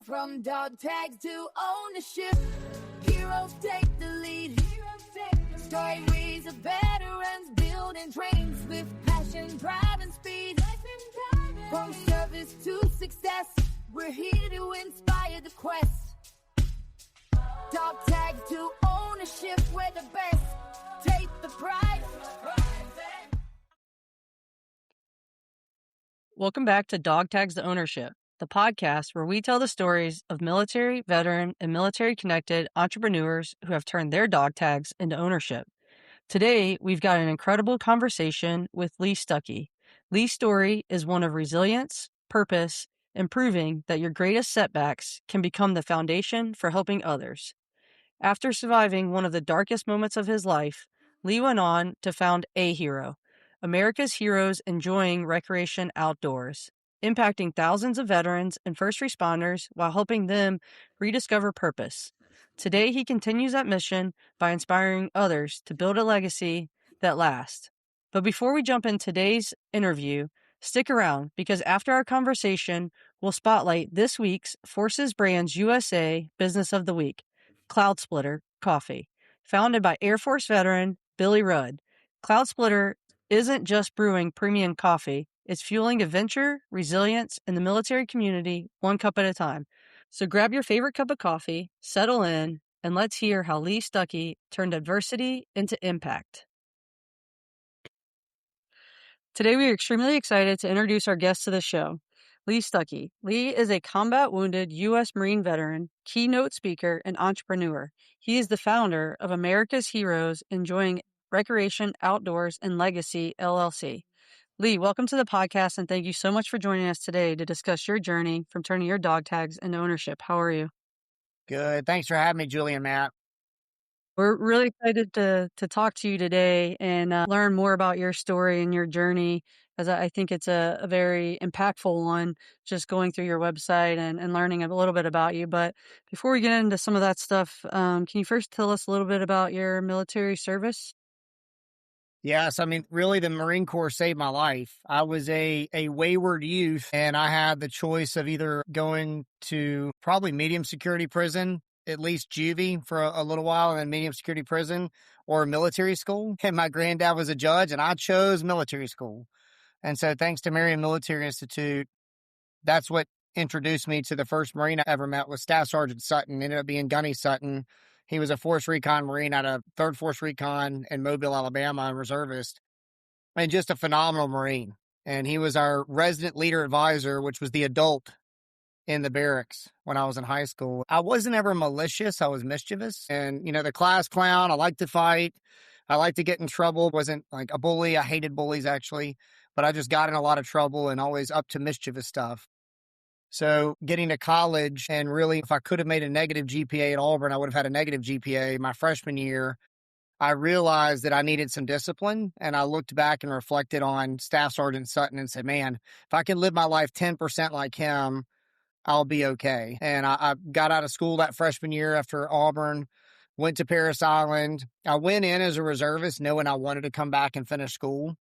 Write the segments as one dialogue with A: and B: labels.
A: From dog tags to ownership, heroes take the lead. Stories of veterans building dreams with passion, drive, and speed. From service to success, we're here to inspire the quest. Dog tags to ownership, we're the best. Take the pride.
B: Welcome back to Dog Tags to Ownership, the podcast where we tell the stories of military, veteran, and military-connected entrepreneurs who have turned their dog tags into ownership. Today, we've got an incredible conversation with Lee Stuckey. Lee's story is one of resilience, purpose, and proving that your greatest setbacks can become the foundation for helping others. After surviving one of the darkest moments of his life, Lee went on to found AHERO, America's Heroes Enjoying Recreation Outdoors, impacting thousands of veterans and first responders while helping them rediscover purpose. Today, he continues that mission by inspiring others to build a legacy that lasts. But before we jump in today's interview, stick around because after our conversation, we'll spotlight this week's Forces Brands USA Business of the Week, Cloud Splitter Coffee, founded by Air Force veteran Billy Rudd. Cloud Splitter isn't just brewing premium coffee, it's fueling adventure, resilience, in the military community, one cup at a time. So grab your favorite cup of coffee, settle in, and let's hear how Lee Stuckey turned adversity into impact. Today, we are extremely excited to introduce our guest to the show, Lee Stuckey. Lee is a combat-wounded U.S. Marine veteran, keynote speaker, and entrepreneur. He is the founder of America's Heroes Enjoying Recreation Outdoors and Legacy, LLC. Lee, welcome to the podcast, and thank you so much for joining us today to discuss your journey from turning your dog tags into ownership. How are you?
C: Good. Thanks for having me, Julie and Matt.
B: We're really excited to talk to you today and learn more about your story and your journey, as I think it's a very impactful one, just going through your website and learning a little bit about you. But before we get into some of that stuff, can you first tell us a little bit about your military service?
C: Yes, I mean, really, the Marine Corps saved my life. I was a wayward youth, and I had the choice of either going to probably medium security prison, at least juvie for a little while, and then medium security prison, or military school. And my granddad was a judge, and I chose military school. And so thanks to Marion Military Institute, that's what introduced me to the first Marine I ever met was Staff Sergeant Sutton. Ended up being Gunny Sutton. He was a Force Recon Marine out of 3rd Force Recon in Mobile, Alabama, and reservist, and just a phenomenal Marine. And he was our resident leader advisor, which was the adult in the barracks when I was in high school. I wasn't ever malicious. I was mischievous. And, the class clown, I liked to fight. I liked to get in trouble. Wasn't like a bully. I hated bullies, actually. But I just got in a lot of trouble and always up to mischievous stuff. So getting to college, and really, if I could have made a negative GPA at Auburn, I would have had a negative GPA my freshman year. I realized that I needed some discipline, and I looked back and reflected on Staff Sergeant Sutton and said, man, if I can live my life 10% like him, I'll be okay. And I got out of school that freshman year after Auburn, went to Parris Island. I went in as a reservist knowing I wanted to come back and finish school.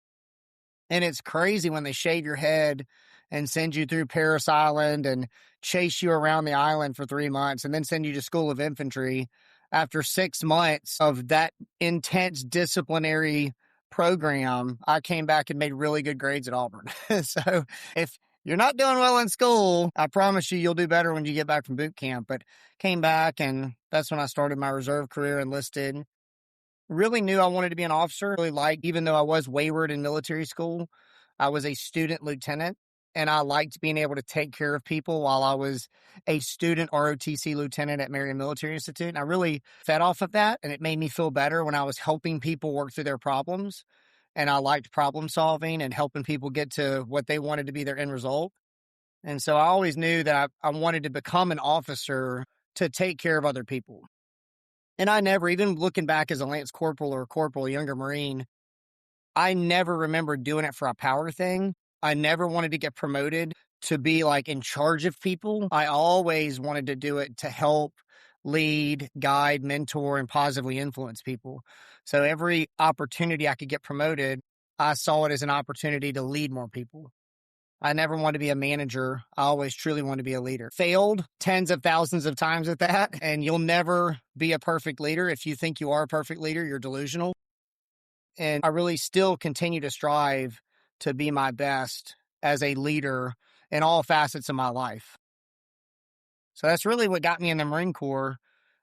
C: And it's crazy when they shave your head and send you through Parris Island and chase you around the island for 3 months and then send you to School of Infantry. After 6 months of that intense disciplinary program, I came back and made really good grades at Auburn. So if you're not doing well in school, I promise you'll do better when you get back from boot camp. But came back, and that's when I started my reserve career, enlisted. Really knew I wanted to be an officer. Really liked, even though I was wayward in military school, I was a student lieutenant, and I liked being able to take care of people while I was a student ROTC lieutenant at Marion Military Institute. And I really fed off of that, and it made me feel better when I was helping people work through their problems. And I liked problem solving and helping people get to what they wanted to be their end result. And so I always knew that I wanted to become an officer to take care of other people. And I never, even looking back as a Lance Corporal or a Corporal, a younger Marine, I never remember doing it for a power thing. I never wanted to get promoted to be like in charge of people. I always wanted to do it to help lead, guide, mentor, and positively influence people. So every opportunity I could get promoted, I saw it as an opportunity to lead more people. I never wanted to be a manager. I always truly wanted to be a leader. Failed tens of thousands of times at that. And you'll never be a perfect leader. If you think you are a perfect leader, you're delusional. And I really still continue to strive to be my best as a leader in all facets of my life. So that's really what got me in the Marine Corps,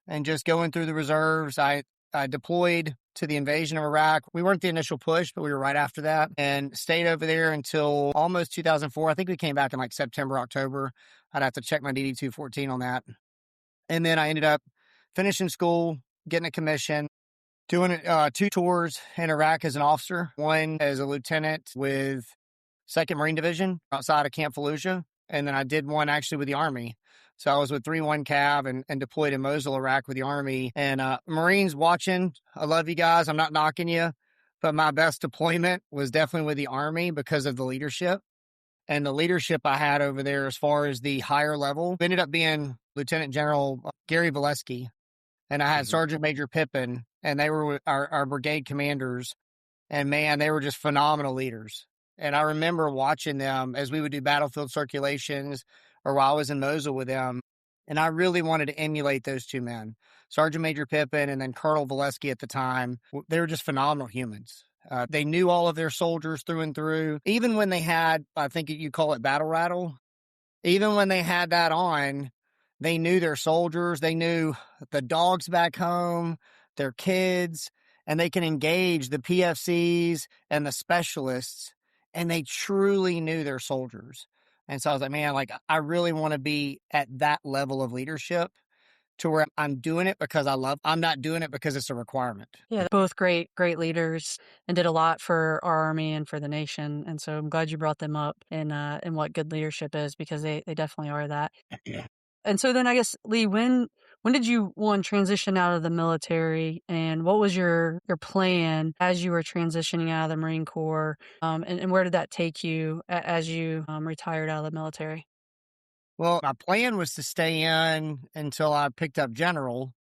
C: and just going through the reserves. I deployed to the invasion of Iraq. We weren't the initial push, but we were right after that, and stayed over there until almost 2004. I think we came back in like September, October. I'd have to check my DD-214 on that. And then I ended up finishing school, getting a commission, doing 2 tours in Iraq as an officer, one as a lieutenant with 2nd Marine Division outside of Camp Fallujah. And then I did one actually with the Army. So I was with 3-1 Cav and deployed in Mosul, Iraq with the Army. And Marines watching, I love you guys. I'm not knocking you. But my best deployment was definitely with the Army because of the leadership. And the leadership I had over there as far as the higher level ended up being Lieutenant General Gary Valesky. And I had Sergeant Major Pippin, and they were our brigade commanders. And man, they were just phenomenal leaders. And I remember watching them as we would do battlefield circulations or while I was in Mosul with them. And I really wanted to emulate those 2 men, Sergeant Major Pippin and then Colonel Valesky at the time. They were just phenomenal humans. They knew all of their soldiers through and through. Even when they had, I think you call it battle rattle, even when they had that on, they knew their soldiers. They knew the dogs back home, their kids, and they can engage the PFCs and the specialists, and they truly knew their soldiers. And so I was like, man, like, I really want to be at that level of leadership to where I'm doing it because I'm not doing it because it's a requirement.
B: Yeah, both great leaders and did a lot for our Army and for the nation. And so I'm glad you brought them up in what good leadership is, because they definitely are that.
C: Yeah.
B: And so then I guess, Lee, when did you transition out of the military, and what was your plan as you were transitioning out of the Marine Corps, and where did that take you as you retired out of the military?
C: Well, my plan was to stay in until I picked up general,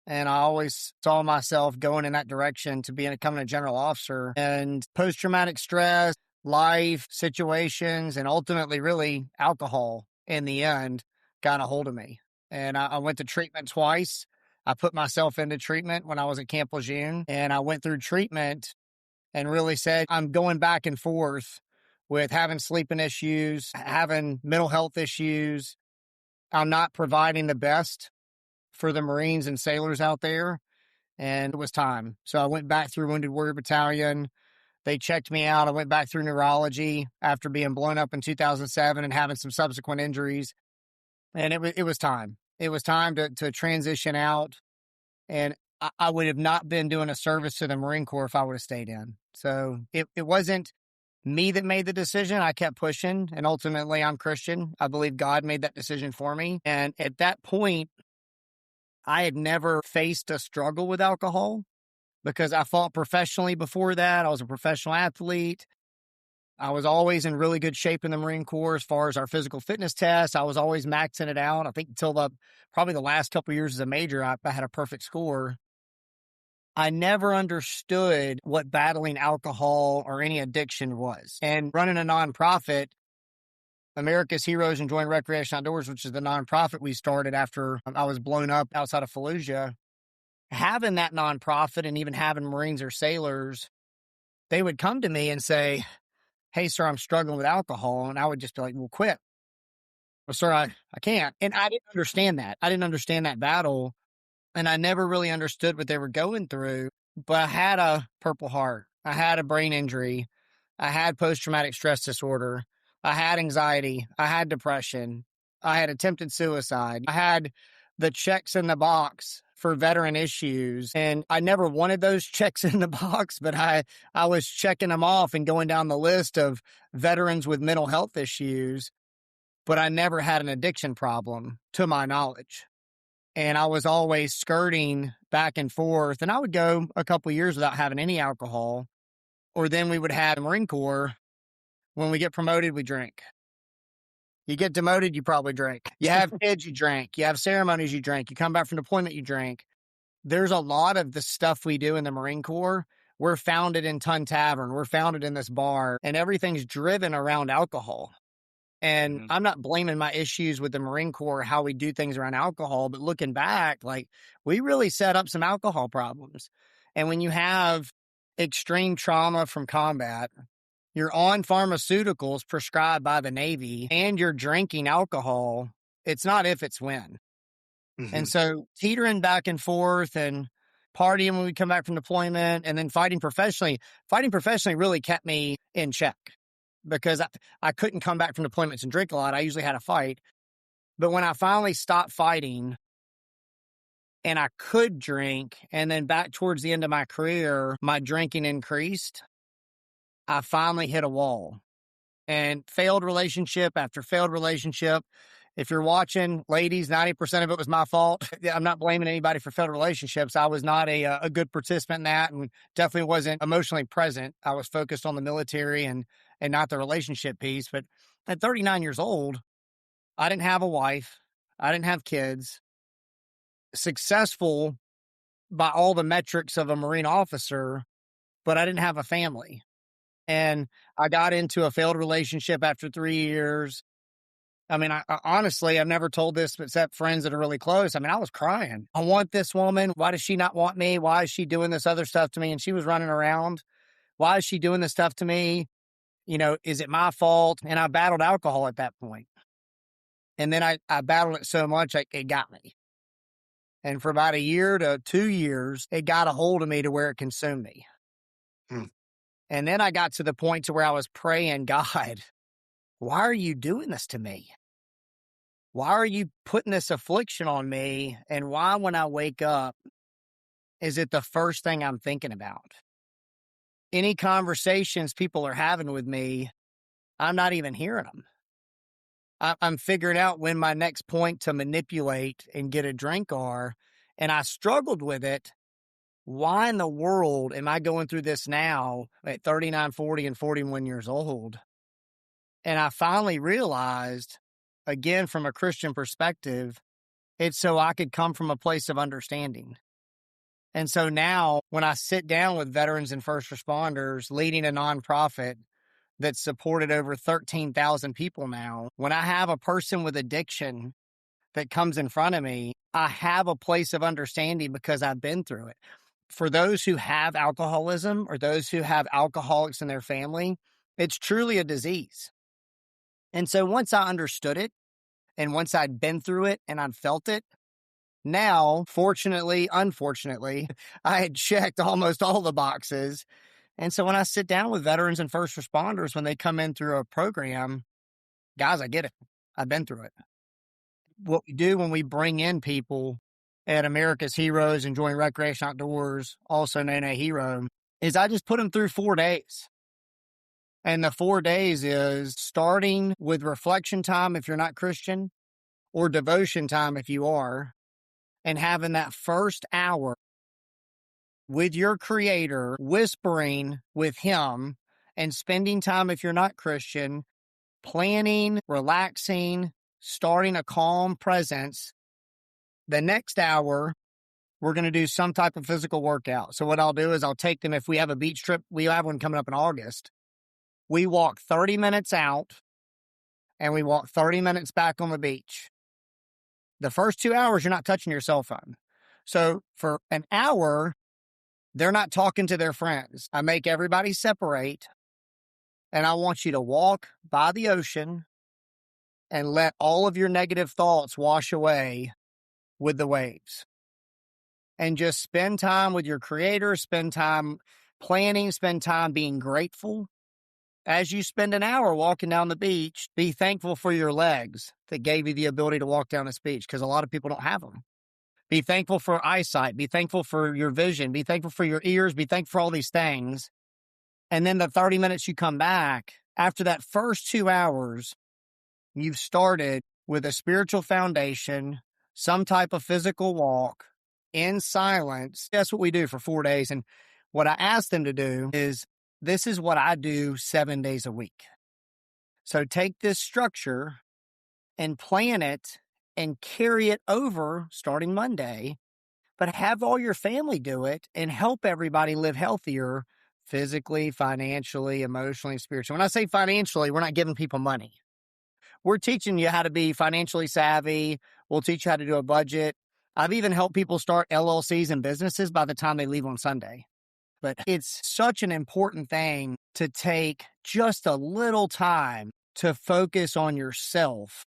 C: and I always saw myself going in that direction to becoming a general officer. And post-traumatic stress, life situations, and ultimately really alcohol in the end got a hold of me. And I went to treatment twice. I put myself into treatment when I was at Camp Lejeune, and I went through treatment and really said, I'm going back and forth with having sleeping issues, having mental health issues. I'm not providing the best for the Marines and sailors out there, and it was time. So I went back through Wounded Warrior Battalion. They checked me out. I went back through neurology after being blown up in 2007 and having some subsequent injuries. And it was time. It was time to transition out. And I would have not been doing a service to the Marine Corps if I would have stayed in. So it wasn't me that made the decision. I kept pushing, and ultimately I'm Christian. I believe God made that decision for me. And at that point, I had never faced a struggle with alcohol because I fought professionally before that. I was a professional athlete. I was always in really good shape in the Marine Corps as far as our physical fitness tests. I was always maxing it out. I think until probably the last couple of years as a major, I had a perfect score. I never understood what battling alcohol or any addiction was. And running a nonprofit, America's Heroes Enjoying Recreation Outdoors, which is the nonprofit we started after I was blown up outside of Fallujah, having that nonprofit and even having Marines or sailors, they would come to me and say, hey, sir, I'm struggling with alcohol. And I would just be like, well, quit. Well, sir, I can't. And I didn't understand that. I didn't understand that battle. And I never really understood what they were going through. But I had a Purple Heart. I had a brain injury. I had post-traumatic stress disorder. I had anxiety. I had depression. I had attempted suicide. I had the checks in the box for veteran issues. And I never wanted those checks in the box, but I was checking them off and going down the list of veterans with mental health issues. But I never had an addiction problem, to my knowledge. And I was always skirting back and forth. And I would go a couple of years without having any alcohol. Or then we would have the Marine Corps. When we get promoted, we drink. You get demoted, you probably drink. You have kids, you drink. You have ceremonies, you drink. You come back from deployment, you drink. There's a lot of the stuff we do in the Marine Corps. We're founded in Ton Tavern. We're founded in this bar, and everything's driven around alcohol. And
D: Mhm.
C: I'm not blaming my issues with the Marine Corps, how we do things around alcohol, but looking back, like we really set up some alcohol problems. And when you have extreme trauma from combat, you're on pharmaceuticals prescribed by the Navy and you're drinking alcohol, it's not if, it's when. And
D: Mhm.
C: so teetering back and forth and partying when we come back from deployment and then fighting professionally really kept me in check because I couldn't come back from deployments and drink a lot. I usually had a fight. But when I finally stopped fighting and I could drink, and then back towards the end of my career, my drinking increased, I finally hit a wall. And failed relationship after failed relationship. If you're watching, ladies, 90% of it was my fault. I'm not blaming anybody for failed relationships. I was not a good participant in that and definitely wasn't emotionally present. I was focused on the military and not the relationship piece. But at 39 years old, I didn't have a wife. I didn't have kids. Successful by all the metrics of a Marine officer, but I didn't have a family. And I got into a failed relationship after 3 years. I mean, I honestly, I've never told this except friends that are really close. I mean, I was crying. I want this woman. Why does she not want me? Why is she doing this other stuff to me? And she was running around. Why is she doing this stuff to me? You know, is it my fault? And I battled alcohol at that point. And then I battled it so much, it got me. And for about a year to 2 years, it got a hold of me to where it consumed me.
D: Hmm.
C: And then I got to the point to where I was praying, God, why are you doing this to me? Why are you putting this affliction on me? And why, when I wake up, is it the first thing I'm thinking about? Any conversations people are having with me, I'm not even hearing them. I'm figuring out when my next point to manipulate and get a drink are, and I struggled with it. Why in the world am I going through this now at 39, 40, and 41 years old? And I finally realized, again, from a Christian perspective, it's so I could come from a place of understanding. And so now when I sit down with veterans and first responders leading a nonprofit that's supported over 13,000 people now, when I have a person with addiction that comes in front of me, I have a place of understanding because I've been through it. For those who have alcoholism or those who have alcoholics in their family, it's truly a disease. And so once I understood it and once I'd been through it and I'd felt it, now, fortunately, unfortunately, I had checked almost all the boxes. And so when I sit down with veterans and first responders, when they come in through a program, guys, I get it. I've been through it. What we do when we bring in people at America's Heroes Enjoying Recreation Outdoors, also known as AHERO, is I just put them through 4 days. And the 4 days is starting with reflection time if you're not Christian, or devotion time if you are, and having that first hour with your creator, whispering with him and spending time if you're not Christian, planning, relaxing, starting a calm presence. The next hour, we're going to do some type of physical workout. So what I'll do is I'll take them, if we have a beach trip, we have one coming up in August. We walk 30 minutes out and we walk 30 minutes back on the beach. The first 2 hours, you're not touching your cell phone. So for an hour, they're not talking to their friends. I make everybody separate, and I want you to walk by the ocean and let all of your negative thoughts wash away with the waves. And just spend time with your creator, spend time planning, spend time being grateful. As you spend an hour walking down the beach, be thankful for your legs that gave you the ability to walk down this beach, because a lot of people don't have them. Be thankful for eyesight. Be thankful for your vision. Be thankful for your ears. Be thankful for all these things. And then the 30 minutes you come back, after that first 2 hours, you've started with a spiritual foundation, some type of physical walk in silence. That's what we do for 4 days. And what I ask them to do is, this is what I do 7 days a week. So take this structure and plan it and carry it over starting Monday, but have all your family do it and help everybody live healthier physically, financially, emotionally, spiritually. When I say financially, we're not giving people money. we're teaching you how to be financially savvy. We'll teach you how to do a budget. I've even helped people start LLCs and businesses by the time they leave on Sunday. But it's such an important thing to take just a little time to focus on yourself.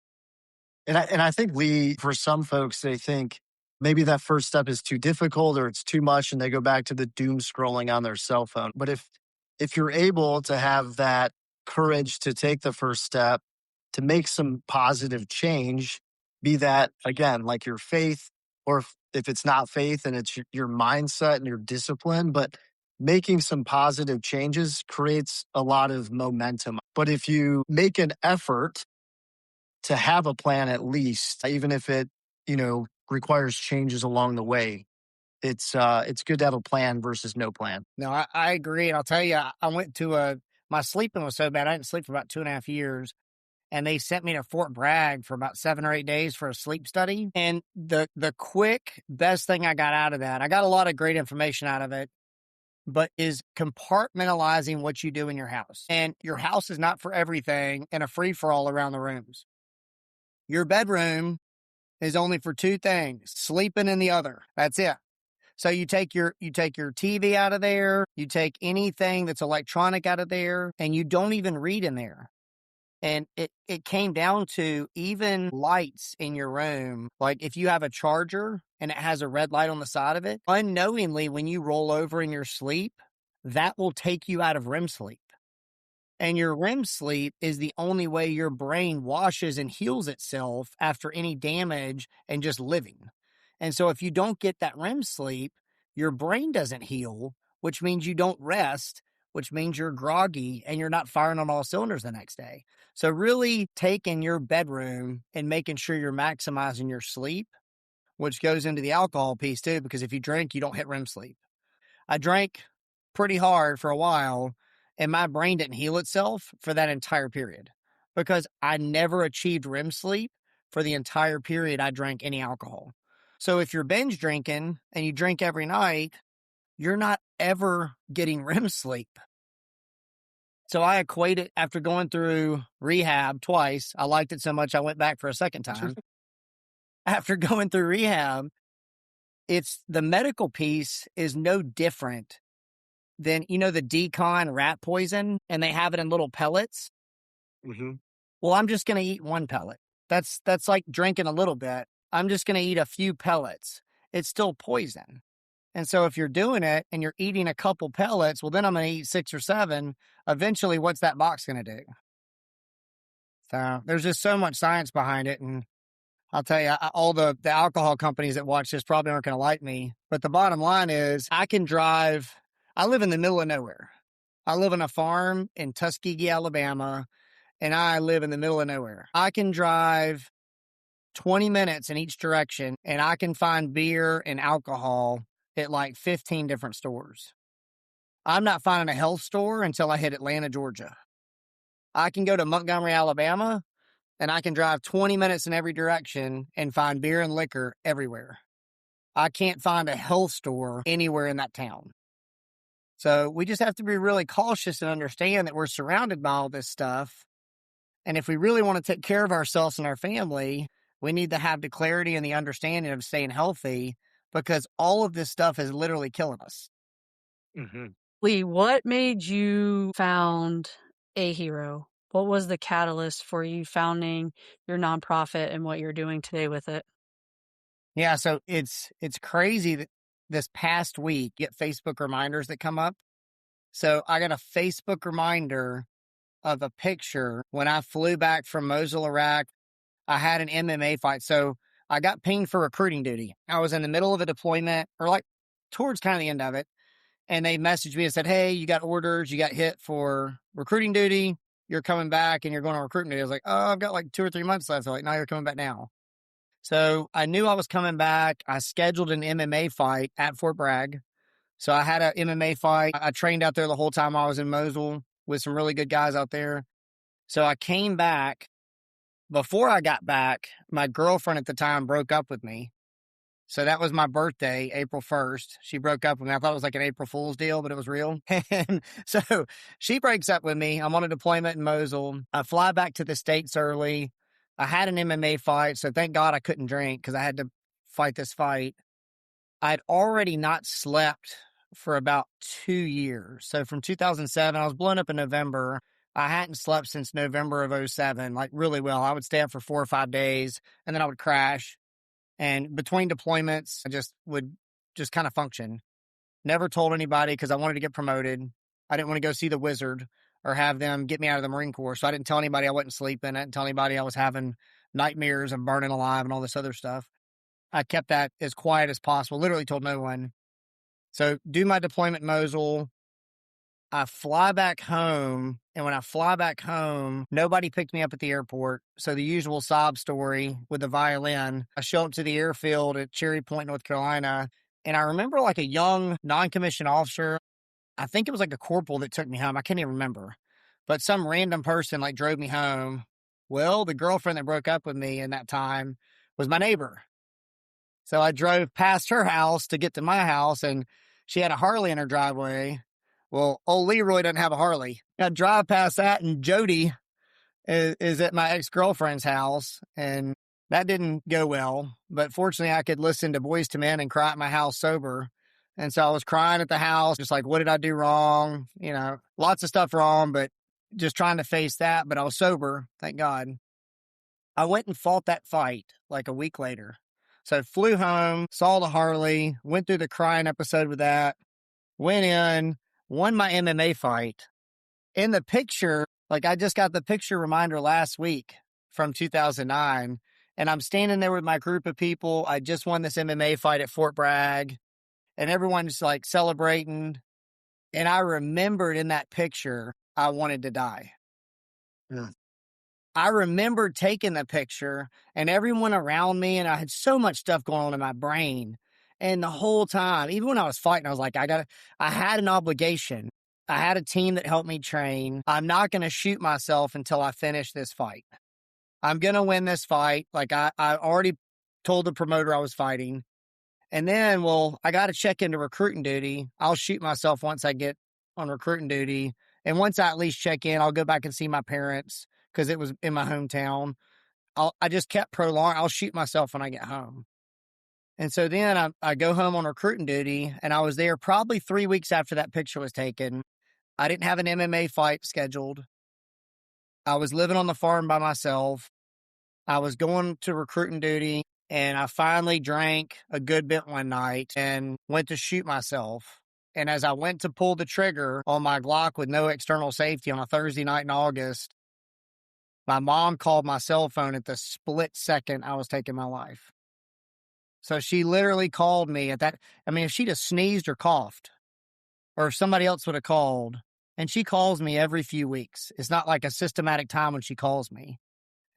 D: And I think for some folks, they think maybe that first step is too difficult or it's too much, and they go back to the doom scrolling on their cell phone. But if you're able to have that courage to take the first step, to make some positive change, be that, again, like your faith, or if it's not faith and it's your mindset and your discipline, but making some positive changes creates a lot of momentum. But if you make an effort to have a plan, at least, even if it, requires changes along the way, it's good to have a plan versus no plan.
C: No, I agree. And I'll tell you, I went to my sleeping was so bad. I didn't sleep for about 2.5 years. And they sent me to Fort Bragg for about 7 or 8 days for a sleep study. And the quick best thing I got out of that, I got a lot of great information out of it, but is compartmentalizing what you do in your house. And your house is not for everything and a free-for-all around the rooms. Your bedroom is only for 2 things, sleeping and the other. That's it. So you take your TV out of there, you take anything that's electronic out of there, and you don't even read in there. And it came down to even lights in your room. Like if you have a charger and it has a red light on the side of it, unknowingly, when you roll over in your sleep, that will take you out of REM sleep. And your REM sleep is the only way your brain washes and heals itself after any damage and just living. And so if you don't get that REM sleep, your brain doesn't heal, which means you don't rest, which means you're groggy and you're not firing on all cylinders the next day. So really taking your bedroom and making sure you're maximizing your sleep, which goes into the alcohol piece too, because if you drink, you don't hit REM sleep. I drank pretty hard for a while and my brain didn't heal itself for that entire period because I never achieved REM sleep for the entire period I drank any alcohol. So if you're binge drinking and you drink every night, you're not ever getting REM sleep. So I equate it after going through rehab twice. I liked it so much I went back for a second time. After going through rehab, it's the medical piece is no different than, the decon rat poison, and they have it in little pellets.
D: Mm-hmm.
C: Well, I'm just going to eat 1 pellet. That's like drinking a little bit. I'm just going to eat a few pellets. It's still poison. And so if you're doing it and you're eating a couple pellets, well, then I'm going to eat 6 or 7. Eventually, what's that box going to do? So there's just so much science behind it. And I'll tell you, all the alcohol companies that watch this probably aren't going to like me. But the bottom line is I can drive. I live in the middle of nowhere. I live on a farm in Tuskegee, Alabama, and I live in the middle of nowhere. I can drive 20 minutes in each direction, and I can find beer and alcohol at like 15 different stores. I'm not finding a health store until I hit Atlanta, Georgia. I can go to Montgomery, Alabama, and I can drive 20 minutes in every direction and find beer and liquor everywhere. I can't find a health store anywhere in that town. So we just have to be really cautious and understand that we're surrounded by all this stuff. And if we really want to take care of ourselves and our family, we need to have the clarity and the understanding of staying healthy, because all of this stuff is literally killing us.
D: Mm-hmm.
B: Lee, what made you found AHERO? What was the catalyst for you founding your nonprofit and what you're doing today with it?
C: Yeah, so it's crazy that this past week, get Facebook reminders that come up. So I got a Facebook reminder of a picture when I flew back from Mosul, Iraq. I had an MMA fight. So I got pinged for recruiting duty. I was in the middle of a deployment, or like towards kind of the end of it. And they messaged me and said, hey, you got orders, you got hit for recruiting duty. You're coming back and you're going on recruiting duty. I was like, oh, I've got like 2 or 3 months left. They're like, no, you're coming back now. So I knew I was coming back. I scheduled an MMA fight at Fort Bragg. So I had an MMA fight. I trained out there the whole time I was in Mosul with some really good guys out there. So I came back. Before I got back, my girlfriend at the time broke up with me. So that was my birthday, April 1st. She broke up with me. I thought it was like an April Fool's deal, but it was real. And so she breaks up with me. I'm on a deployment in Mosul. I fly back to the States early. I had an MMA fight, so thank God I couldn't drink because I had to fight this fight. I'd already not slept for about 2 years. So from 2007, I was blown up in November. I hadn't slept since November of '07, like really well. I would stay up for 4 or 5 days and then I would crash. And between deployments, I just would just kind of function. Never told anybody because I wanted to get promoted. I didn't want to go see the wizard or have them get me out of the Marine Corps. So I didn't tell anybody I wasn't sleeping. I didn't tell anybody I was having nightmares and burning alive and all this other stuff. I kept that as quiet as possible, literally told no one. So do my deployment in Mosul. I fly back home. And when I fly back home, nobody picked me up at the airport. So the usual sob story with the violin. I show up to the airfield at Cherry Point, North Carolina. And I remember like a young non-commissioned officer, I think it was like a corporal that took me home. I can't even remember. But some random person like drove me home. Well, the girlfriend that broke up with me in that time was my neighbor. So I drove past her house to get to my house, and she had a Harley in her driveway. Well, old Leroy doesn't have a Harley. I drive past that, and Jody is at my ex-girlfriend's house, and that didn't go well. But fortunately, I could listen to Boyz II Men and cry at my house sober. And so I was crying at the house, just like, what did I do wrong? You know, lots of stuff wrong, but just trying to face that. But I was sober, thank God. I went and fought that fight like a week later. So flew home, saw the Harley, went through the crying episode with that, went in, won my MMA fight. In the picture, like I just got the picture reminder last week from 2009, and I'm standing there with my group of people. I just won this MMA fight at Fort Bragg, and everyone's like celebrating. And I remembered in that picture, I wanted to die.
D: Yeah.
C: I remember taking the picture and everyone around me, and I had so much stuff going on in my brain. And the whole time, even when I was fighting, I was like, I had an obligation. I had a team that helped me train. I'm not going to shoot myself until I finish this fight. I'm going to win this fight. Like I already told the promoter I was fighting. And then, well, I got to check into recruiting duty. I'll shoot myself once I get on recruiting duty. And once I at least check in, I'll go back and see my parents, because it was in my hometown. I just kept prolonging. I'll shoot myself when I get home. And so then I go home on recruiting duty, and I was there probably 3 weeks after that picture was taken. I didn't have an MMA fight scheduled. I was living on the farm by myself. I was going to recruiting duty, and I finally drank a good bit one night and went to shoot myself. And as I went to pull the trigger on my Glock with no external safety on a Thursday night in August, my mom called my cell phone at the split second I was taking my life. So she literally called me at that. I mean, if she'd have sneezed or coughed, or if somebody else would have called, and she calls me every few weeks. It's not like a systematic time when she calls me.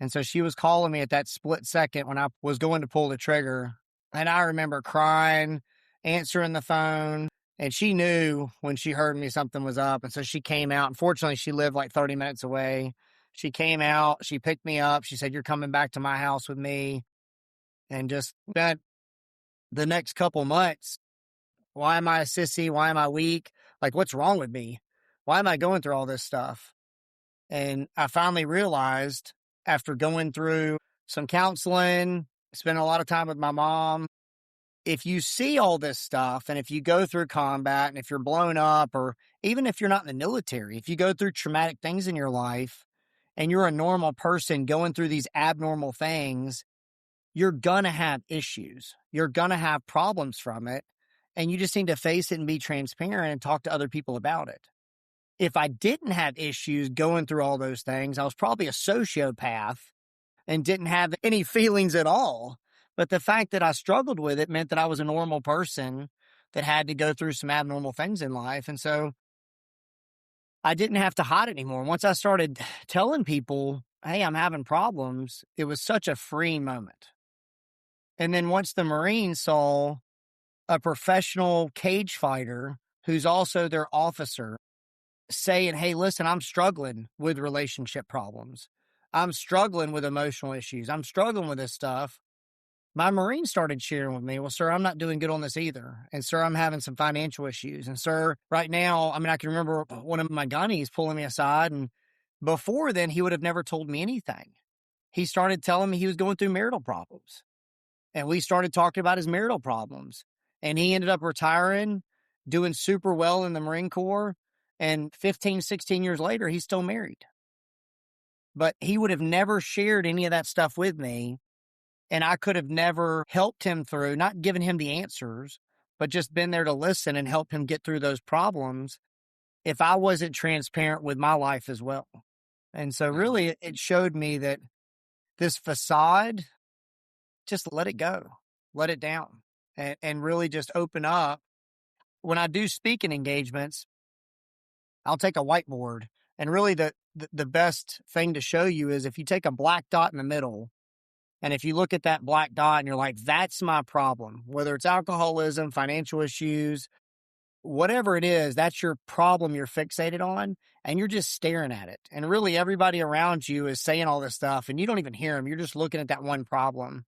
C: And so she was calling me at that split second when I was going to pull the trigger. And I remember crying, answering the phone. And she knew when she heard me something was up. And so she came out. Unfortunately, she lived like 30 minutes away. She came out, she picked me up. She said, you're coming back to my house with me. And just spent the next couple months. Why am I a sissy? Why am I weak? Like, what's wrong with me? Why am I going through all this stuff? And I finally realized, after going through some counseling, spending a lot of time with my mom, if you see all this stuff, and if you go through combat, and if you're blown up, or even if you're not in the military, if you go through traumatic things in your life, and you're a normal person going through these abnormal things, you're going to have issues. You're going to have problems from it. And you just need to face it and be transparent and talk to other people about it. If I didn't have issues going through all those things, I was probably a sociopath and didn't have any feelings at all. But the fact that I struggled with it meant that I was a normal person that had to go through some abnormal things in life. And so I didn't have to hide anymore. Once I started telling people, hey, I'm having problems, it was such a freeing moment. And then once the Marines saw a professional cage fighter who's also their officer saying, hey, listen, I'm struggling with relationship problems. I'm struggling with emotional issues. I'm struggling with this stuff. My Marines started sharing with me, well, sir, I'm not doing good on this either. And sir, I'm having some financial issues. And sir, right now, I mean, I can remember one of my gunnies pulling me aside. And before then, he would have never told me anything. he started telling me he was going through marital problems. And we started talking about his marital problems. And he ended up retiring, doing super well in the Marine Corps. And 15, 16 years later, he's still married. But he would have never shared any of that stuff with me. And I could have never helped him through, not given him the answers, but just been there to listen and help him get through those problems if I wasn't transparent with my life as well. And so really it showed me that this facade, just let it go, let it down, and really just open up. When I do speaking engagements, I'll take a whiteboard, and really the best thing to show you is if you take a black dot in the middle, and if you look at that black dot and you're like, that's my problem, whether it's alcoholism, financial issues, whatever it is, that's your problem you're fixated on, and you're just staring at it. And really everybody around you is saying all this stuff, and you don't even hear them. You're just looking at that one problem.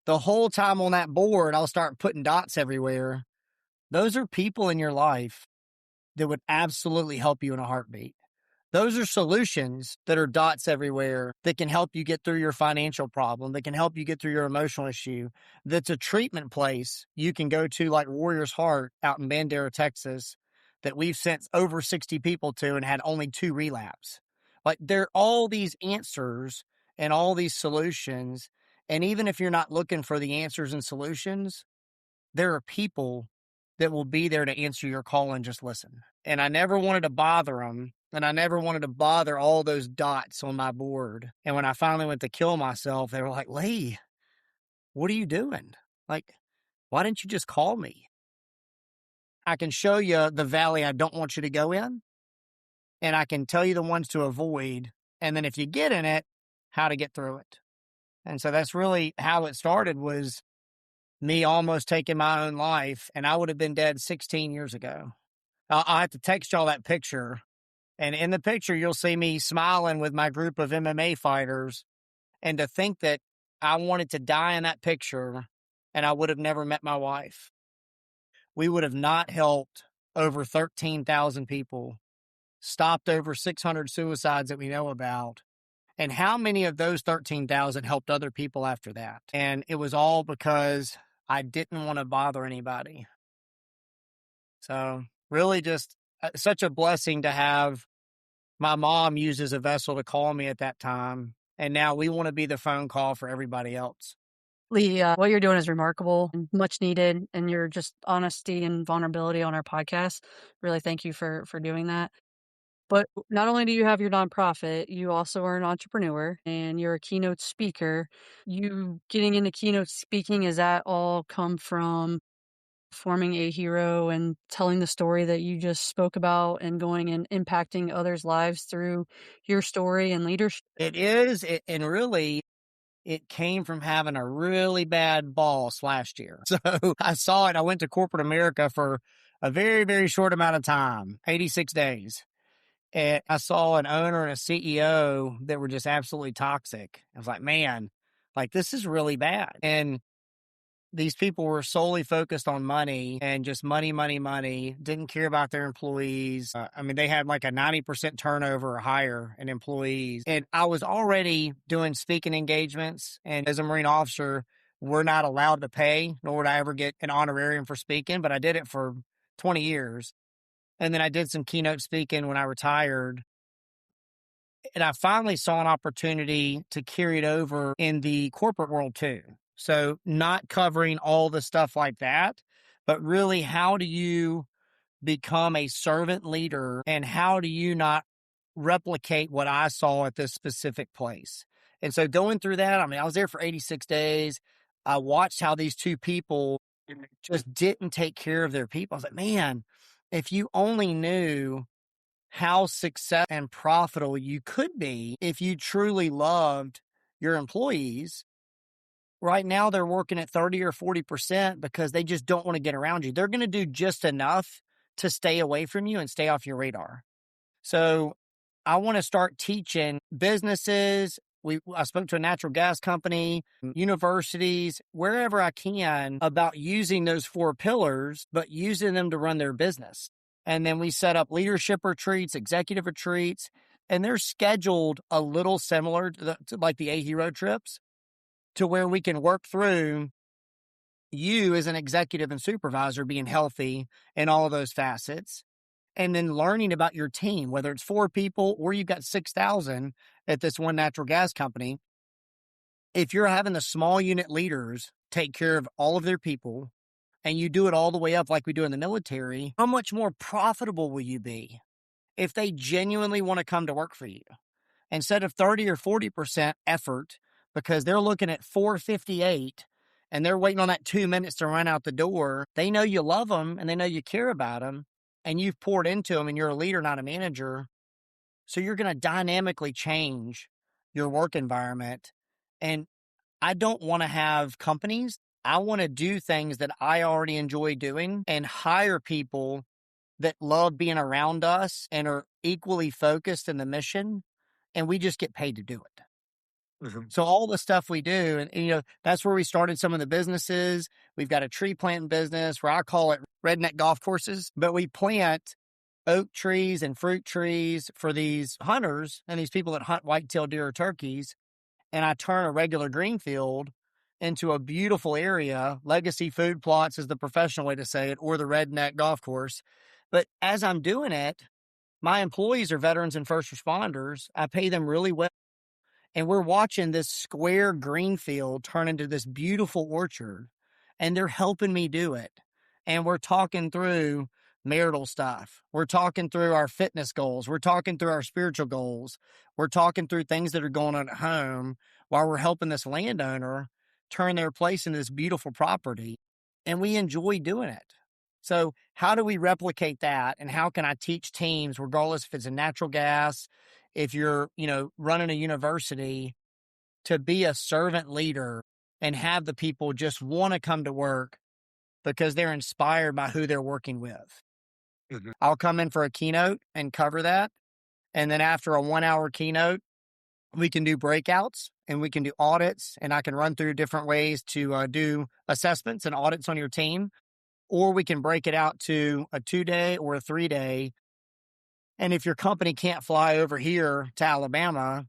C: The whole time on that board, I'll start putting dots everywhere. Those are people in your life that would absolutely help you in a heartbeat. Those are solutions that are dots everywhere that can help you get through your financial problem, that can help you get through your emotional issue. That's a treatment place you can go to, like Warrior's Heart out in Bandera, Texas, that we've sent over 60 people to and had only 2 relapse. Like, there are all these answers and all these solutions. And even if you're not looking for the answers and solutions, there are people that will be there to answer your call and just listen. And I never wanted to bother them. And I never wanted to bother all those dots on my board. And when I finally went to kill myself, they were like, Lee, what are you doing? Like, why didn't you just call me? I can show you the valley I don't want you to go in, and I can tell you the ones to avoid. And then if you get in it, how to get through it. And so that's really how it started, was me almost taking my own life. And I would have been dead 16 years ago. I'll have to text y'all that picture. And in the picture, you'll see me smiling with my group of MMA fighters. And to think that I wanted to die in that picture and I would have never met my wife. We would have not helped over 13,000 people, stopped over 600 suicides that we know about. And how many of those 13,000 helped other people after that? And it was all because I didn't want to bother anybody. So really just such a blessing to have my mom use as a vessel to call me at that time. And now we want to be the phone call for everybody else.
B: Lee, what you're doing is remarkable and much needed, and your just honesty and vulnerability on our podcast. Really thank you for doing that. But not only do you have your nonprofit, you also are an entrepreneur and you're a keynote speaker. You getting into keynote speaking, has that all come from forming AHERO and telling the story that you just spoke about and going and impacting others' lives through your story and leadership?
C: It is, and really, it came from having a really bad boss last year. So I saw it. I went to corporate America for a very, very short amount of time, 86 days. And I saw an owner and a CEO that were just absolutely toxic. I was like, man, like, this is really bad. And these people were solely focused on money and just money, money, money, didn't care about their employees. I mean, they had like a 90% turnover or higher in employees. And I was already doing speaking engagements. And as a Marine officer, we're not allowed to pay, nor would I ever get an honorarium for speaking, but I did it for 20 years. And then I did some keynote speaking when I retired. And I finally saw an opportunity to carry it over in the corporate world too. So not covering all the stuff like that, but really, how do you become a servant leader, and how do you not replicate what I saw at this specific place? And so going through that, I mean, I was there for 86 days. I watched how these 2 people just didn't take care of their people. I was like, man, if you only knew how successful and profitable you could be if you truly loved your employees. Right now, they're working at 30 or 40% because they just don't want to get around you. They're going to do just enough to stay away from you and stay off your radar. So I want to start teaching businesses. I spoke to a natural gas company, universities, wherever I can, about using those 4 pillars, but using them to run their business. And then we set up leadership retreats, executive retreats, And they're scheduled a little similar to like the AHERO trips, to where we can work through you as an executive and supervisor being healthy in all of those facets, and then learning about your team, whether it's 4 people or you've got 6,000 at this one natural gas company. If you're having the small unit leaders take care of all of their people, and you do it all the way up like we do in the military, how much more profitable will you be if they genuinely want to come to work for you? Instead of 30 or 40% effort, because they're looking at 458 and they're waiting on that 2 minutes to run out the door, they know you love them and they know you care about them, and you've poured into them, and you're a leader, not a manager. So you're going to dynamically change your work environment. And I don't want to have companies. I want to do things that I already enjoy doing and hire people that love being around us and are equally focused in the mission, and we just get paid to do it. So all the stuff we do, and that's where we started some of the businesses. We've got a tree planting business where I call it redneck golf courses, but we plant oak trees and fruit trees for these hunters and these people that hunt white-tailed deer or turkeys. And I turn a regular green field into a beautiful area. Legacy food plots is the professional way to say it, or the redneck golf course. But as I'm doing it, my employees are veterans and first responders. I pay them really well. And we're watching this square green field turn into this beautiful orchard, and they're helping me do it. And we're talking through marital stuff. We're talking through our fitness goals. We're talking through our spiritual goals. We're talking through things that are going on at home while we're helping this landowner turn their place into this beautiful property. And we enjoy doing it. So how do we replicate that? And how can I teach teams, regardless if it's a natural gas, if you're, running a university, to be a servant leader and have the people just want to come to work because they're inspired by who they're working with. I'll come in for a keynote and cover that. And then after a 1-hour keynote, we can do breakouts and we can do audits, and I can run through different ways to do assessments and audits on your team. Or we can break it out to a 2-day or a 3-day. And if your company can't fly over here to Alabama,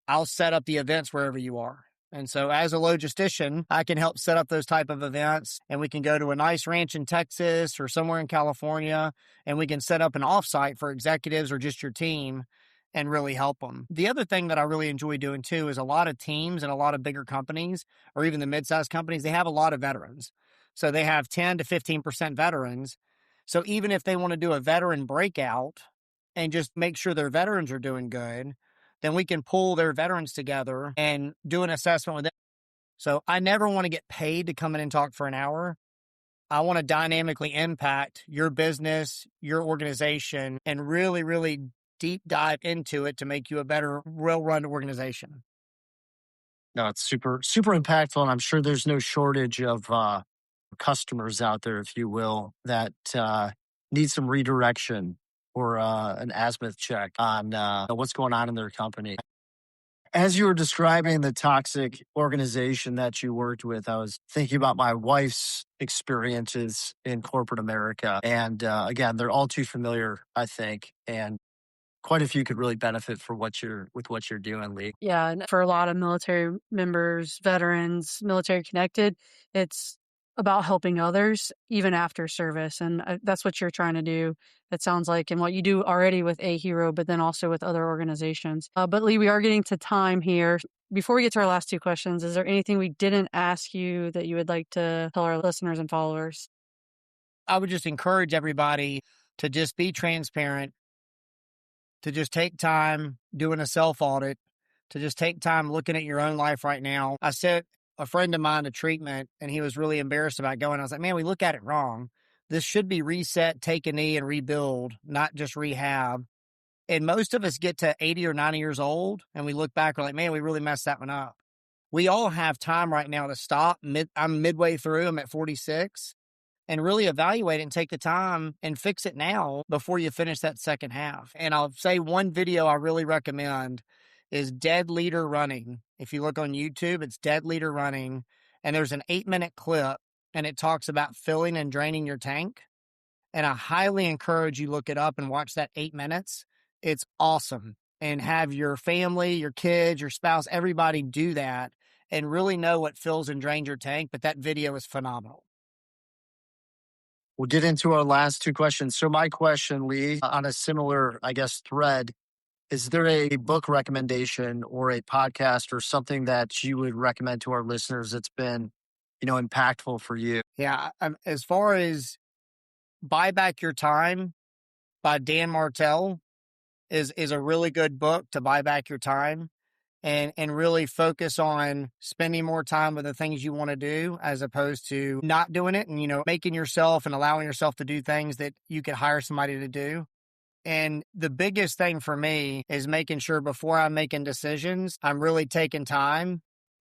C: I'll set up the events wherever you are. And so as a logistician, I can help set up those type of events, and we can go to a nice ranch in Texas or somewhere in California, and we can set up an offsite for executives or just your team and really help them. The other thing that I really enjoy doing too is a lot of teams and a lot of bigger companies, or even the mid-sized companies, they have a lot of veterans. So they have 10 to 15% veterans. So even if they want to do a veteran breakout and just make sure their veterans are doing good, then we can pull their veterans together and do an assessment with them. So I never want to get paid to come in and talk for an hour. I want to dynamically impact your business, your organization, and really, really deep dive into it to make you a better, well-run organization.
D: No, it's super, super impactful. And I'm sure there's no shortage of customers out there, if you will, that need some redirection or an azimuth check on what's going on in their company. As you were describing the toxic organization that you worked with, I was thinking about my wife's experiences in corporate America. And again, they're all too familiar, I think. And quite a few could really benefit for what you're doing, Lee.
B: Yeah, and for a lot of military members, veterans, military connected, it's about helping others even after service. And that's what you're trying to do, it sounds like, and what you do already with AHERO, but then also with other organizations. But Lee, we are getting to time here. Before we get to our last 2 questions, is there anything we didn't ask you that you would like to tell our listeners and followers?
C: I would just encourage everybody to just be transparent, to just take time doing a self-audit, to just take time looking at your own life right now. I sent a friend of mine to treatment, and he was really embarrassed about going. I was like, man, we look at it wrong. This should be reset, take a knee, and rebuild, not just rehab. And most of us get to 80 or 90 years old, and we look back, we're like, man, we really messed that one up. We all have time right now to stop. I'm midway through. I'm at 46. And really evaluate it and take the time and fix it now before you finish that second half. And I'll say one video I really recommend is Dead Leader Running. If you look on YouTube, it's Dead Leader Running. And there's an 8-minute clip, and it talks about filling and draining your tank. And I highly encourage you look it up and watch that 8 minutes. It's awesome. and have your family, your kids, your spouse, everybody do that and really know what fills and drains your tank. But that video is phenomenal.
D: We'll get into our last two questions. So my question, Lee, on a similar, I guess, thread, is there a book recommendation or a podcast or something that you would recommend to our listeners that's been, impactful for you?
C: Yeah. As far as Buy Back Your Time by Dan Martell is a really good book to buy back your time and really focus on spending more time with the things you want to do as opposed to not doing it and, making yourself and allowing yourself to do things that you could hire somebody to do. And the biggest thing for me is making sure before I'm making decisions, I'm really taking time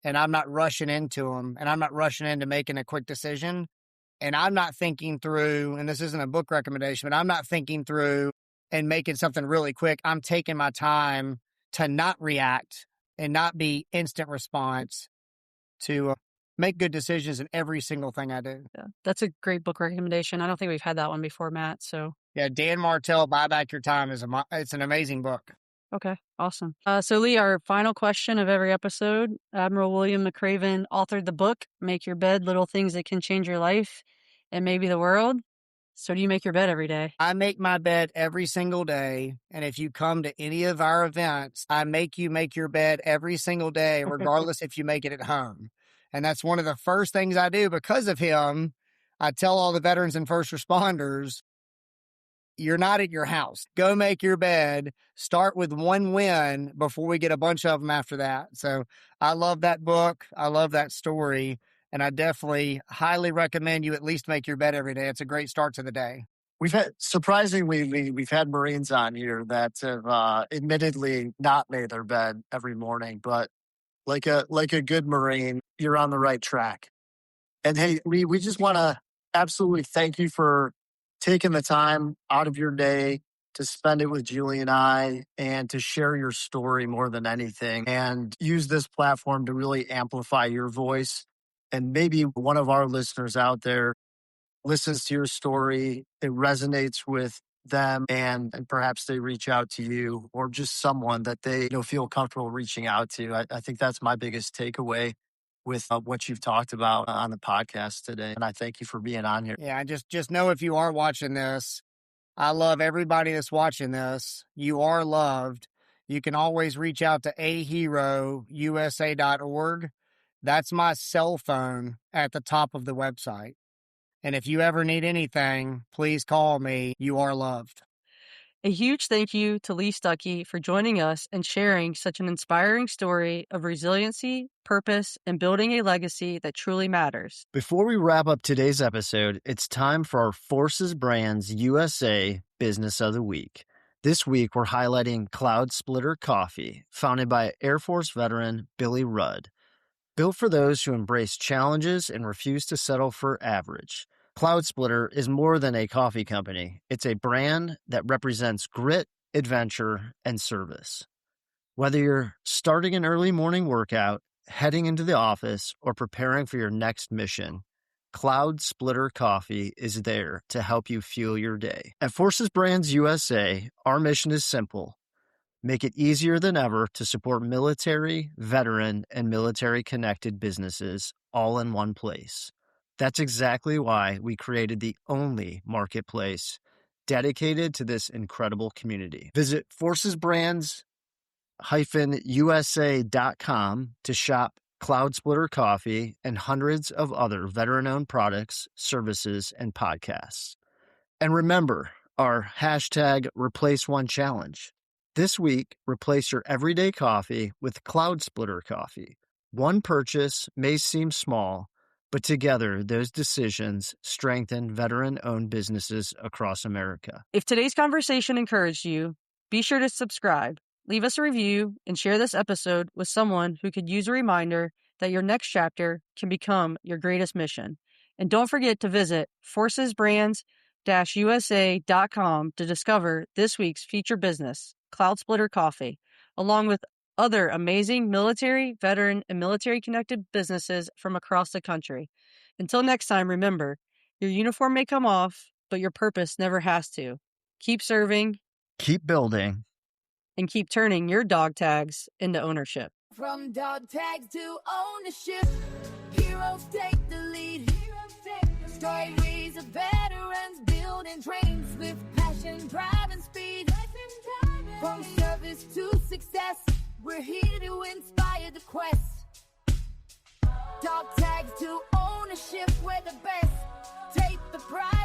C: and I'm not rushing into them and I'm not rushing into making a quick decision. And I'm not thinking through, and this isn't a book recommendation, but I'm not thinking through and making something really quick. I'm taking my time to not react and not be instant response to make good decisions in every single thing I do.
B: Yeah, that's a great book recommendation. I don't think we've had that one before, Matt. So
C: yeah, Dan Martell, Buy Back Your Time it's an amazing book.
B: Okay, awesome. So Lee, our final question of every episode, Admiral William McRaven authored the book, Make Your Bed, Little Things That Can Change Your Life and Maybe the World. So do you make your bed every day?
C: I make my bed every single day. And if you come to any of our events, I make you make your bed every single day, regardless if you make it at home. And that's one of the first things I do because of him. I tell all the veterans and first responders, you're not at your house. Go make your bed. Start with one win before we get a bunch of them after that. So I love that book. I love that story. And I definitely highly recommend you at least make your bed every day. It's a great start to the day.
D: We've had, surprisingly, we've had Marines on here that have admittedly not made their bed every morning, but like a good Marine, you're on the right track. And hey, Lee, we just want to absolutely thank you for taking the time out of your day to spend it with Julie and I and to share your story more than anything and use this platform to really amplify your voice. And maybe one of our listeners out there listens to your story, it resonates with them, and perhaps they reach out to you or just someone that they feel comfortable reaching out to. I think that's my biggest takeaway with what you've talked about on the podcast today. And I thank you for being on here.
C: Yeah, just know if you are watching this, I love everybody that's watching this. You are loved. You can always reach out to AHEROUSA.org. That's my cell phone at the top of the website. And if you ever need anything, please call me. You are loved.
B: A huge thank you to Lee Stuckey for joining us and sharing such an inspiring story of resiliency, purpose, and building a legacy that truly matters.
E: Before we wrap up today's episode, it's time for our Forces Brands USA Business of the Week. This week, we're highlighting Cloud Splitter Coffee, founded by Air Force veteran Billy Rudd. Built for those who embrace challenges and refuse to settle for average. Cloud Splitter is more than a coffee company. It's a brand that represents grit, adventure, and service. Whether you're starting an early morning workout, heading into the office, or preparing for your next mission, Cloud Splitter Coffee is there to help you fuel your day. At Forces Brands USA, our mission is simple. Make it easier than ever to support military, veteran, and military-connected businesses all in one place. That's exactly why we created the only marketplace dedicated to this incredible community. Visit forcesbrands-usa.com to shop Cloud Splitter Coffee and hundreds of other veteran-owned products, services, and podcasts. And remember our hashtag Replace One Challenge. This week, replace your everyday coffee with Cloud Splitter Coffee. One purchase may seem small, but together, those decisions strengthen veteran-owned businesses across America.
B: If today's conversation encouraged you, be sure to subscribe, leave us a review, and share this episode with someone who could use a reminder that your next chapter can become your greatest mission. And don't forget to visit forcesbrands-usa.com to discover this week's featured business, Cloud Splitter Coffee, along with other amazing military, veteran, and military-connected businesses from across the country. Until next time, remember, your uniform may come off, but your purpose never has to. Keep serving.
E: Keep building.
B: and keep turning your dog tags into ownership.
A: From dog tags to ownership, heroes take the lead. Stories of veterans building trains with passion, drive, and speed. From service to success, we're here to inspire the quest. Dog tags to ownership, we're the best. Take the pride.